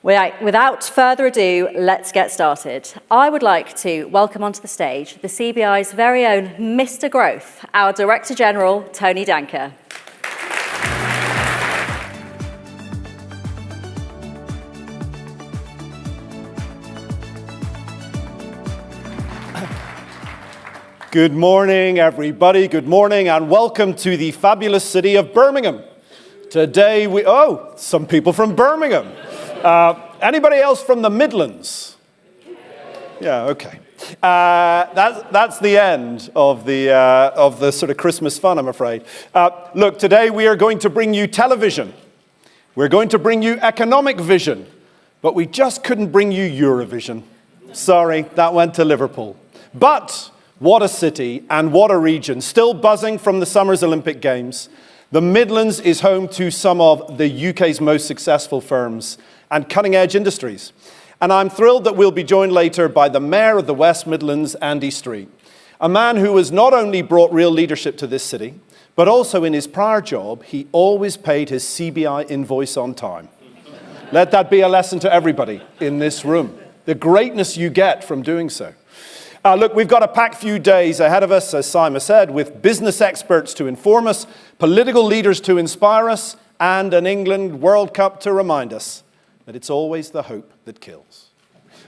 Without further ado, let's get started. I would like to welcome onto the stage the CBI's very own Mr. Growth, our Director General, Tony Danker. Good morning, everybody. Good morning, and welcome to the fabulous city of Birmingham. Today some people from Birmingham. Anybody else from the Midlands? Yeah, okay. That's the end of the sort of Christmas fun, I'm afraid. Look, today we are going to bring you television. We're going to bring you economic vision, but we just couldn't bring you Eurovision. Sorry, that went to Liverpool. But what a city and what a region. Still buzzing from the summer's Olympic Games. The Midlands is home to some of the UK's most successful firms and cutting-edge industries. And I'm thrilled that we'll be joined later by the Mayor of the West Midlands, Andy Street, a man who has not only brought real leadership to this city, but also in his prior job, he always paid his CBI invoice on time. Let that be a lesson to everybody in this room, the greatness you get from doing so. Look, we've got a packed few days ahead of us, as Simon said, with business experts to inform us, political leaders to inspire us, and an England World Cup to remind us that it's always the hope that kills.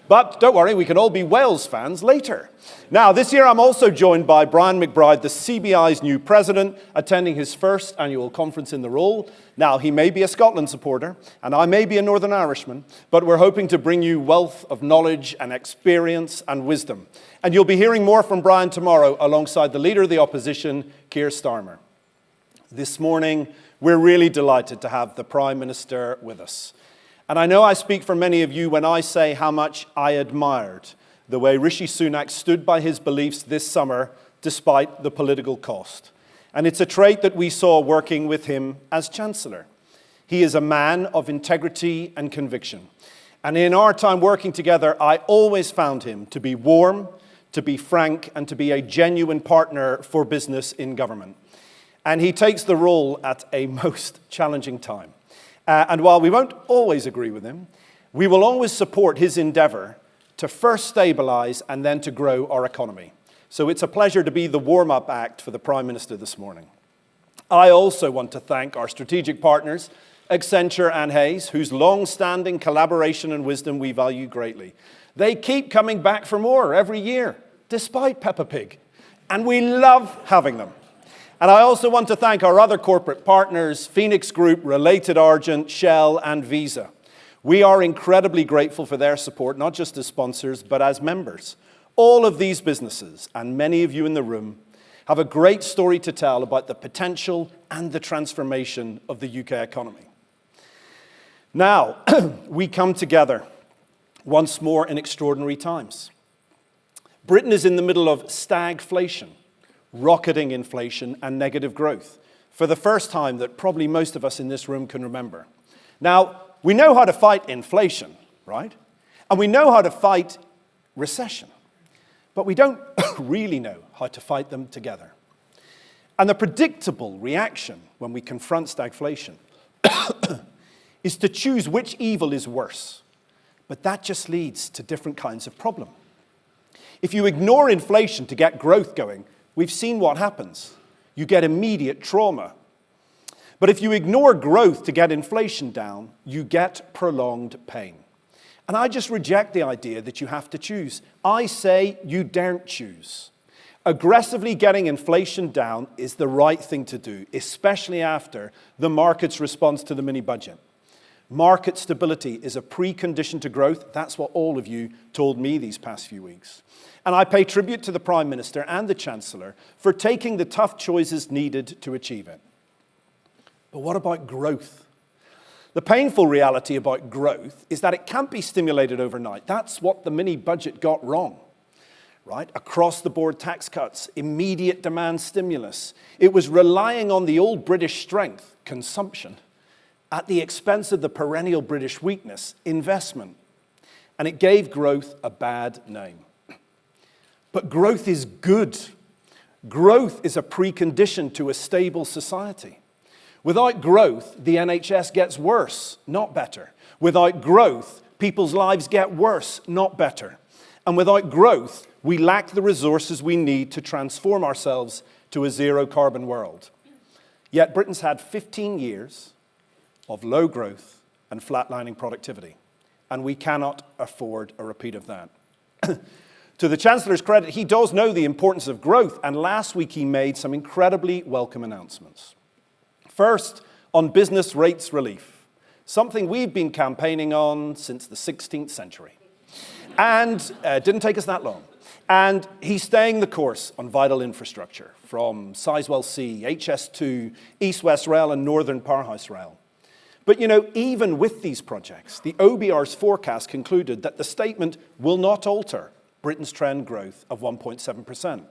But don't worry, we can all be Wales fans later. Now, this year I'm also joined by Brian McBride, the CBI's new president, attending his first annual conference in the role. Now, he may be a Scotland supporter, and I may be a Northern Irishman, but we're hoping to bring you wealth of knowledge and experience and wisdom. And you'll be hearing more from Brian tomorrow alongside the Leader of the Opposition, Keir Starmer. This morning, we're really delighted to have the Prime Minister with us. And I know I speak for many of you when I say how much I admired the way Rishi Sunak stood by his beliefs this summer, despite the political cost. And it's a trait that we saw working with him as Chancellor. He is a man of integrity and conviction. And in our time working together, I always found him to be warm, to be frank, and to be a genuine partner for business in government. And he takes the role at a most challenging time. And while we won't always agree with him, we will always support his endeavour to first stabilise and then to grow our economy. So it's a pleasure to be the warm-up act for the Prime Minister this morning. I also want to thank our strategic partners, Accenture and Hayes, whose long-standing collaboration and wisdom we value greatly. They keep coming back for more every year, despite Peppa Pig, and we love having them. And I also want to thank our other corporate partners, Phoenix Group, Related Argent, Shell, and Visa. We are incredibly grateful for their support, not just as sponsors, but as members. All of these businesses, and many of you in the room, have a great story to tell about the potential and the transformation of the UK economy. Now, we come together once more in extraordinary times. Britain is in the middle of stagflation, rocketing inflation and negative growth, for the first time that probably most of us in this room can remember. Now, we know how to fight inflation, right? And we know how to fight recession, but we don't really know how to fight them together. And the predictable reaction when we confront stagflation is to choose which evil is worse, but that just leads to different kinds of problem. If you ignore inflation to get growth going, we've seen what happens. You get immediate trauma. But if you ignore growth to get inflation down, you get prolonged pain. And I just reject the idea that you have to choose. I say you daren't choose. Aggressively getting inflation down is the right thing to do, especially after the market's response to the mini-budget. Market stability is a precondition to growth. That's what all of you told me these past few weeks. And I pay tribute to the Prime Minister and the Chancellor for taking the tough choices needed to achieve it. But what about growth? The painful reality about growth is that it can't be stimulated overnight. That's what the mini-budget got wrong, right? Across-the-board tax cuts, immediate demand stimulus. It was relying on the old British strength, consumption, at the expense of the perennial British weakness, investment. And it gave growth a bad name. But growth is good. Growth is a precondition to a stable society. Without growth, the NHS gets worse, not better. Without growth, people's lives get worse, not better. And without growth, we lack the resources we need to transform ourselves to a zero-carbon world. Yet Britain's had 15 years of low growth and flatlining productivity, and we cannot afford a repeat of that. To the Chancellor's credit, he does know the importance of growth, and last week he made some incredibly welcome announcements. First, on business rates relief, something we've been campaigning on since the 16th century. And it didn't take us that long. And he's staying the course on vital infrastructure, from Sizewell C, HS2, East-West Rail, and Northern Powerhouse Rail. But, even with these projects, the OBR's forecast concluded that the statement will not alter Britain's trend growth of 1.7%.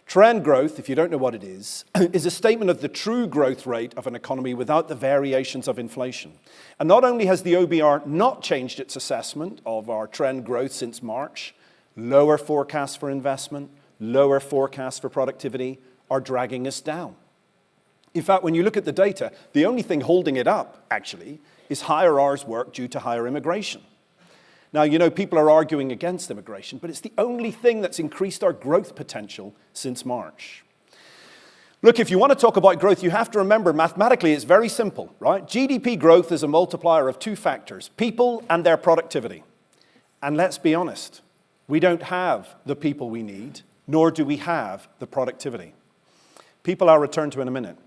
Trend growth, if you don't know what it is a statement of the true growth rate of an economy without the variations of inflation. And not only has the OBR not changed its assessment of our trend growth since March, lower forecasts for investment, lower forecasts for productivity are dragging us down. In fact, when you look at the data, the only thing holding it up, actually, is higher hours worked due to higher immigration. Now, people are arguing against immigration, but it's the only thing that's increased our growth potential since March. Look, if you want to talk about growth, you have to remember mathematically it's very simple, right? GDP growth is a multiplier of two factors, people and their productivity. And let's be honest, we don't have the people we need, nor do we have the productivity. People I'll return to in a minute.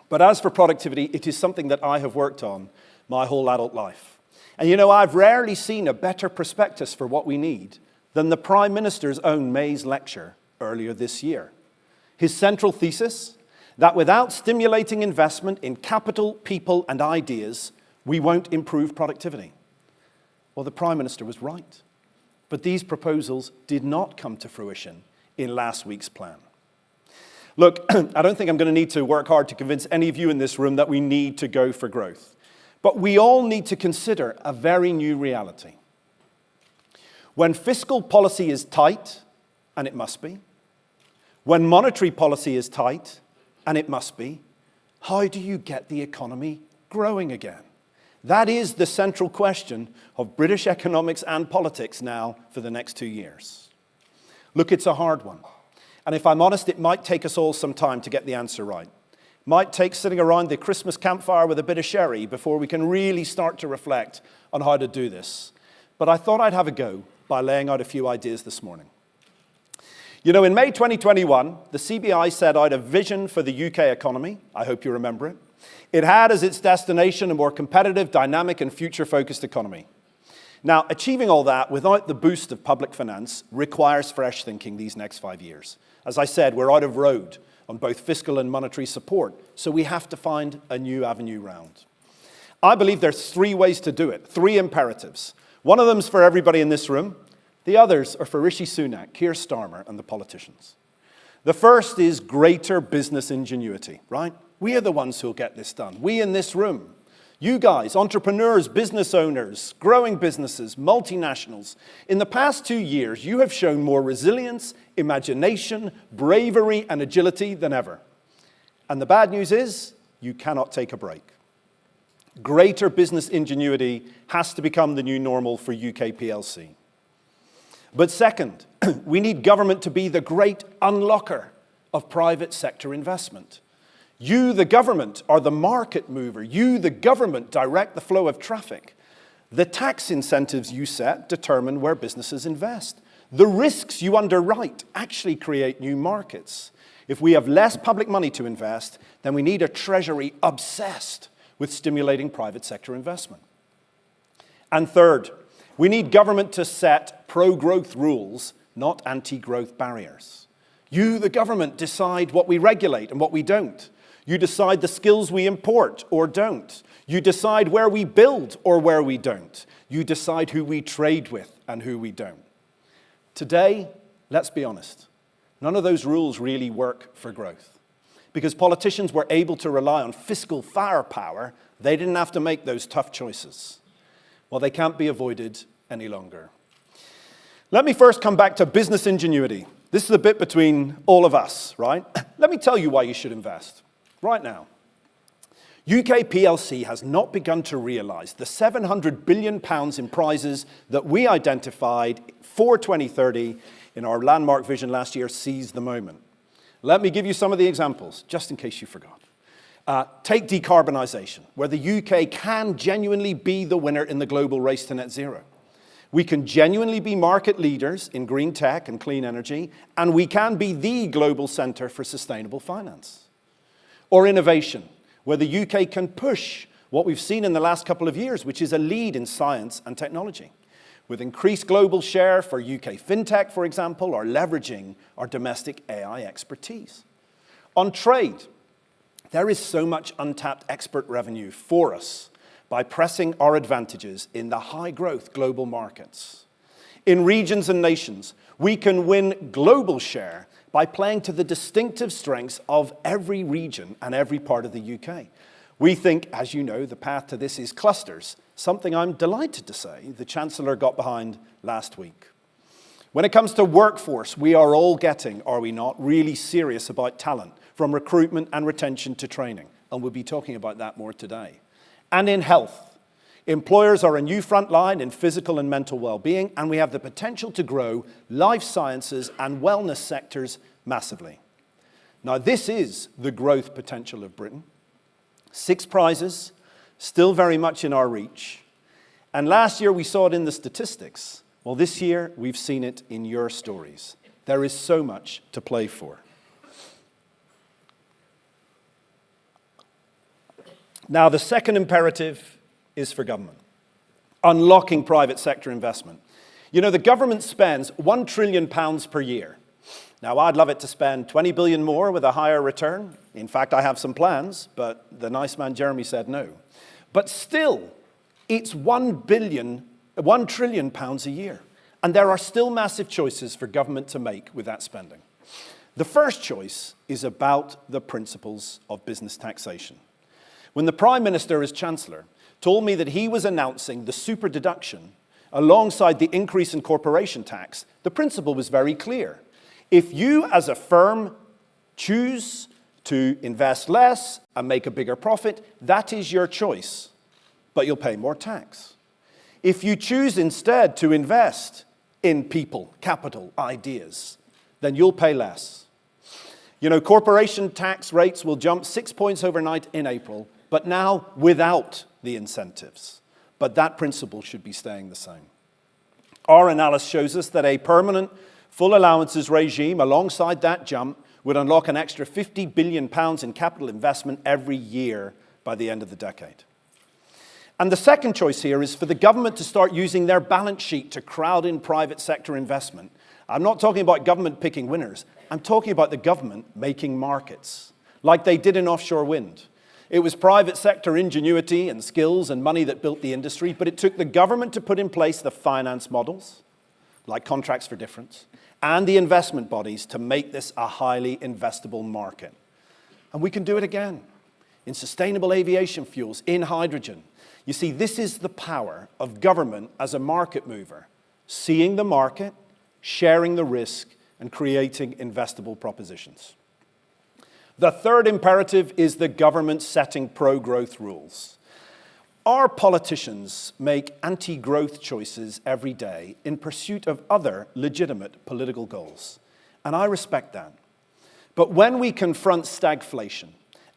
But as for productivity, it is something that I have worked on my whole adult life. And I've rarely seen a better prospectus for what we need than the Prime Minister's own May's lecture earlier this year. His central thesis, that without stimulating investment in capital, people, and ideas, we won't improve productivity. Well, the Prime Minister was right. But these proposals did not come to fruition in last week's plan. Look, I don't think I'm going to need to work hard to convince any of you in this room that we need to go for growth. But we all need to consider a very new reality. When fiscal policy is tight, and it must be, when monetary policy is tight, and it must be, how do you get the economy growing again? That is the central question of British economics and politics now for the next 2 years. Look, it's a hard one. And if I'm honest, it might take us all some time to get the answer right. Might take sitting around the Christmas campfire with a bit of sherry before we can really start to reflect on how to do this. But I thought I'd have a go by laying out a few ideas this morning. In May 2021, the CBI set out a vision for the UK economy. I hope you remember it. It had as its destination a more competitive, dynamic, and future-focused economy. Now, achieving all that without the boost of public finance requires fresh thinking these next 5 years. As I said, we're out of road on both fiscal and monetary support, so we have to find a new avenue round. I believe there's 3 ways to do it, 3 imperatives. One of them's for everybody in this room. The others are for Rishi Sunak, Keir Starmer, and the politicians. The first is greater business ingenuity, right? We are the ones who'll get this done. We in this room. You guys, entrepreneurs, business owners, growing businesses, multinationals, in the past 2 years, you have shown more resilience, imagination, bravery, and agility than ever. And the bad news is, you cannot take a break. Greater business ingenuity has to become the new normal for UK PLC. But second, we need government to be the great unlocker of private sector investment. You, the government, are the market mover. You, the government, direct the flow of traffic. The tax incentives you set determine where businesses invest. The risks you underwrite actually create new markets. If we have less public money to invest, then we need a treasury obsessed with stimulating private sector investment. And third, we need government to set pro-growth rules, not anti-growth barriers. You, the government, decide what we regulate and what we don't. You decide the skills we import or don't. You decide where we build or where we don't. You decide who we trade with and who we don't. Today, let's be honest, none of those rules really work for growth. Because politicians were able to rely on fiscal firepower, they didn't have to make those tough choices. Well, they can't be avoided any longer. Let me first come back to business ingenuity. This is a bit between all of us, right? Let me tell you why you should invest. Right now. UK PLC has not begun to realise the £700 billion in prizes that we identified for 2030 in our landmark vision last year seize the moment. Let me give you some of the examples, just in case you forgot. Take decarbonisation, where the UK can genuinely be the winner in the global race to net zero. We can genuinely be market leaders in green tech and clean energy, and we can be the global centre for sustainable finance. Or innovation, where the UK can push what we've seen in the last couple of years, which is a lead in science and technology, with increased global share for UK fintech, for example, or leveraging our domestic AI expertise. On trade, there is so much untapped export revenue for us by pressing our advantages in the high-growth global markets. In regions and nations, we can win global share by playing to the distinctive strengths of every region and every part of the UK. We think, as you know, the path to this is clusters, something I'm delighted to say the Chancellor got behind last week. When it comes to workforce, we are all getting, are we not, really serious about talent, from recruitment and retention to training, and we'll be talking about that more today. And in health, employers are a new front line in physical and mental well-being, and we have the potential to grow life sciences and wellness sectors massively. Now, this is the growth potential of Britain. 6 prizes, still very much in our reach. And last year we saw it in the statistics. Well, this year we've seen it in your stories. There is so much to play for. Now, the second imperative is for government, unlocking private sector investment. You know, the government spends £1 trillion per year. Now, I'd love it to spend 20 billion more with a higher return. In fact, I have some plans, but the nice man Jeremy said no. But still, it's £1 trillion a year. And there are still massive choices for government to make with that spending. The first choice is about the principles of business taxation. When the Prime Minister, as Chancellor, told me that he was announcing the super deduction alongside the increase in corporation tax, the principle was very clear. If you, as a firm, choose to invest less and make a bigger profit, that is your choice, but you'll pay more tax. If you choose instead to invest in people, capital, ideas, then you'll pay less. You know, corporation tax rates will jump 6 points overnight in April, but now without the incentives. But that principle should be staying the same. Our analysis shows us that a permanent full allowances regime alongside that jump would unlock an extra £50 billion in capital investment every year by the end of the decade. And the second choice here is for the government to start using their balance sheet to crowd in private sector investment. I'm not talking about government picking winners. I'm talking about the government making markets, like they did in offshore wind. It was private sector ingenuity and skills and money that built the industry, but it took the government to put in place the finance models, like contracts for difference, and the investment bodies to make this a highly investable market. And we can do it again in sustainable aviation fuels, in hydrogen. You see, this is the power of government as a market mover, seeing the market, sharing the risk, and creating investable propositions. The third imperative is the government setting pro-growth rules. Our politicians make anti-growth choices every day in pursuit of other legitimate political goals, and I respect that. But when we confront stagflation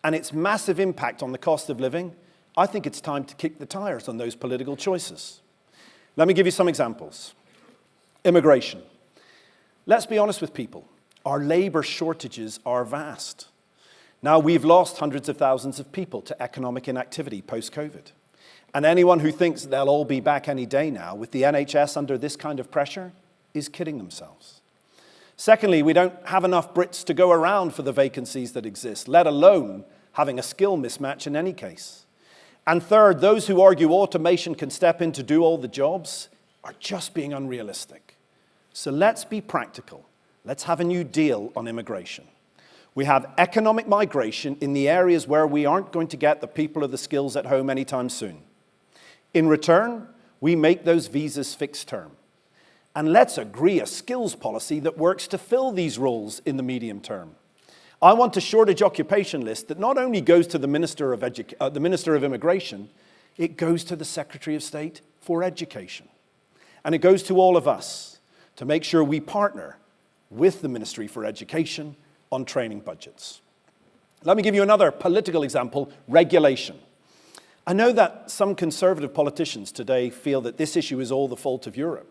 and its massive impact on the cost of living, I think it's time to kick the tires on those political choices. Let me give you some examples. Immigration. Let's be honest with people. Our labour shortages are vast. Now, we've lost hundreds of thousands of people to economic inactivity post-COVID. And anyone who thinks they'll all be back any day now with the NHS under this kind of pressure is kidding themselves. Secondly, we don't have enough Brits to go around for the vacancies that exist, let alone having a skill mismatch in any case. And third, those who argue automation can step in to do all the jobs are just being unrealistic. So let's be practical. Let's have a new deal on immigration. We have economic migration in the areas where we aren't going to get the people or the skills at home anytime soon. In return, we make those visas fixed term. And let's agree a skills policy that works to fill these roles in the medium term. I want a shortage occupation list that not only goes to the Minister of Immigration, it goes to the Secretary of State for Education. And it goes to all of us to make sure we partner with the Ministry for Education on training budgets. Let me give you another political example, regulation. I know that some conservative politicians today feel that this issue is all the fault of Europe.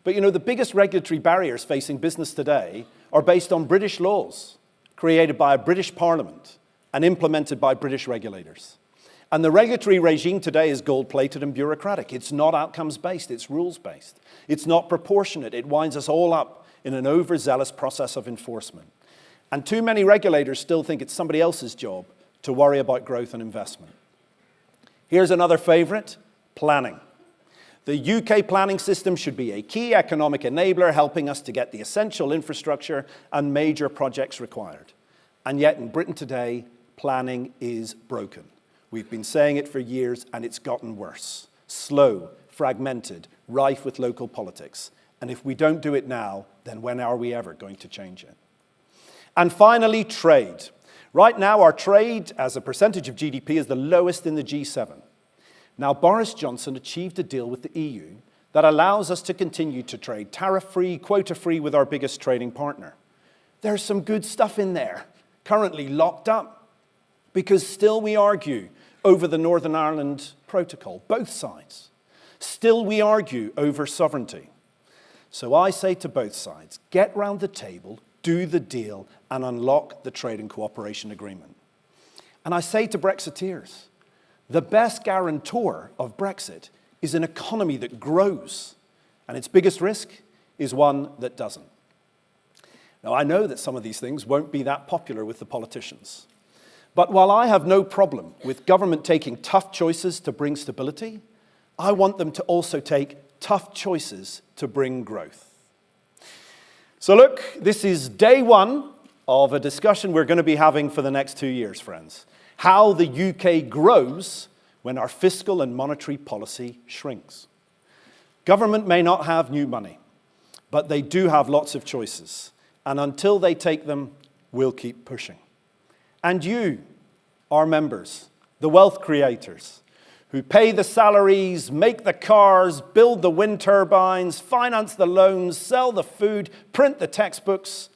But you know, the biggest regulatory barriers facing business today are based on British laws, created by a British Parliament and implemented by British regulators. And the regulatory regime today is gold-plated and bureaucratic. It's not outcomes-based, it's rules-based. It's not proportionate. It winds us all up in an overzealous process of enforcement. And too many regulators still think it's somebody else's job to worry about growth and investment. Here's another favorite, planning. The UK planning system should be a key economic enabler, helping us to get the essential infrastructure and major projects required. And yet in Britain today, planning is broken. We've been saying it for years, and it's gotten worse. Slow, fragmented, rife with local politics. And if we don't do it now, then when are we ever going to change it? And finally, trade. Right now, our trade as a percentage of GDP is the lowest in the G7. Now, Boris Johnson achieved a deal with the EU that allows us to continue to trade tariff-free, quota-free with our biggest trading partner. There's some good stuff in there, currently locked up, because still we argue over the Northern Ireland Protocol, both sides. Still we argue over sovereignty. So I say to both sides, get round the table, do the deal, and unlock the trade and cooperation agreement. And I say to Brexiteers, the best guarantor of Brexit is an economy that grows, and its biggest risk is one that doesn't. Now, I know that some of these things won't be that popular with the politicians, but while I have no problem with government taking tough choices to bring stability, I want them to also take tough choices to bring growth. So look, this is day one of a discussion we're going to be having for the next 2 years, friends. How the UK grows when our fiscal and monetary policy shrinks. Government may not have new money, but they do have lots of choices. And until they take them, we'll keep pushing. And you, our members, the wealth creators, who pay the salaries, make the cars, build the wind turbines, finance the loans, sell the food, print the textbooks,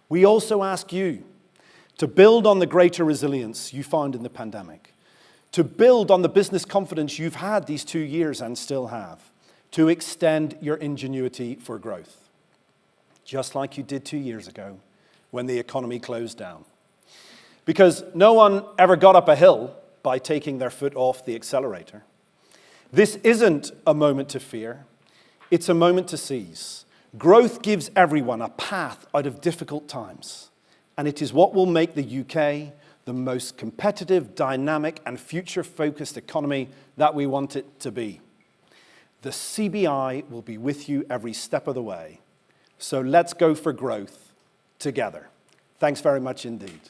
we also ask you to build on the greater resilience you found in the pandemic, to build on the business confidence you've had these 2 years and still have, to extend your ingenuity for growth, just like you did 2 years ago when the economy closed down. Because no one ever got up a hill by taking their foot off the accelerator. This isn't a moment to fear, it's a moment to seize. Growth gives everyone a path out of difficult times. And it is what will make the UK the most competitive, dynamic, and future-focused economy that we want it to be. The CBI will be with you every step of the way. So let's go for growth together. Thanks very much indeed.